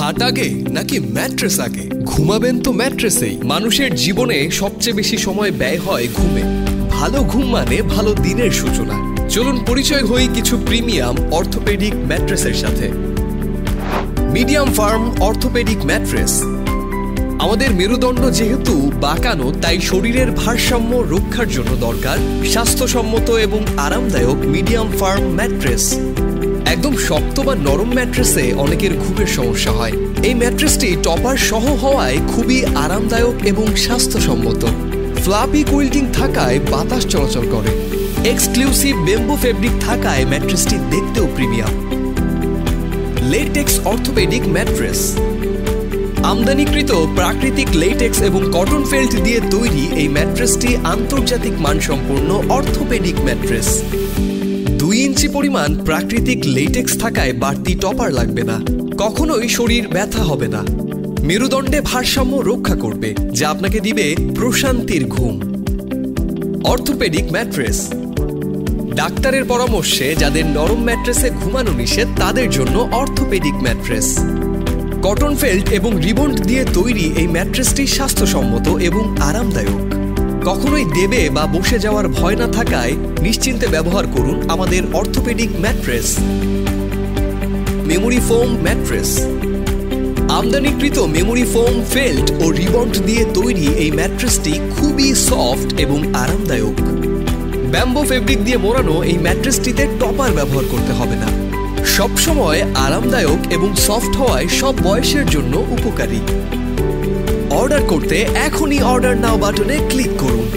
খাট আগে নাকি ম্যাট্রেস আগে? ঘুমাবেন তো ম্যাট্রেসেই। মানুষের জীবনে সবচেয়ে বেশি সময় ব্যয় হয় ঘুমে। ভালো ঘুম মানে ভালো দিনের সূচনা। চলুন পরিচয় হই কিছু প্রিমিয়াম অর্থোপেডিক ম্যাট্রেসের সাথে। Medium farm orthopaedic mattress. আমাদের মেরুদণ্ড যেহেতু বাঁকানো, তাই শরীরের ভারসাম্য রক্ষার জন্য দরকার স্বাস্থ্যসম্মত এবং আরামদায়ক মিডিয়াম ফার্ম ম্যাট্রেস। একদম শক্ত বা নরম ম্যাট্রেসে অনেকের ঘুমের সমস্যা হয়। এই ম্যাট্রেসটি টপার সহ হওয়ায় খুবই আরামদায়ক এবং স্বাস্থ্যসম্মত। ফ্লাপি কুইল্টিং থাকায় বাতাস চলাচল করে। এক্সক্লুসিভ বেম্বো ফেব্রিক থাকায় ম্যাট্রেসটি দেখতেও প্রিমিয়াম। LaTeX orthopaedic mattress. আমদানিকৃত প্রাকৃতিক লেটেক্স এবং কটন ফেল্ট দিয়ে তৈরি এই ম্যাট্রেসটি আন্তর্জাতিক মানসম্পন্ন অর্থোপেডিক ম্যাট্রেস। 2 ইঞ্চি পরিমাণ প্রাকৃতিক লেটেক্স থাকায় বাড়তি টপার লাগবে না। কখনোই শরীর ব্যথা হবে না। মেরুদণ্ডে ভারসাম্য রক্ষা করবে, যা আপনাকে দিবে প্রশান্তির ঘুম। Orthopaedic mattress. ডাক্তারের পরামর্শে যাদের নরম ম্যাট্রেসে ঘুমানো নিষেধ, তাদের জন্য অর্থোপেডিক ম্যাট্রেস। কটন ফেল্ট এবং রিবন্ড দিয়ে তৈরি এই ম্যাট্রেসটি স্বাস্থ্যসম্মত এবং আরামদায়ক। কখনোই দেবে বা বসে যাওয়ার ভয় না থাকায় নিশ্চিন্তে ব্যবহার করুন আমাদের orthopaedic mattress. Memory foam mattress. আমদানিকৃত মেমোরি ফোম ফেল্ট ও রিবন্ড দিয়ে তৈরি এই ম্যাট্রেসটি খুবই সফট এবং আরামদায়ক। ব্যাম্বো ফেব্রিক দিয়ে মোড়ানো এই ম্যাট্রেসটিতে টপার ব্যবহার করতে হবে না। সবসময় আরামদায়ক এবং সফট হওয়ায় সব বয়সের জন্য উপকারী। অর্ডার করতে এখনই অর্ডার নাও বাটনে ক্লিক করুন।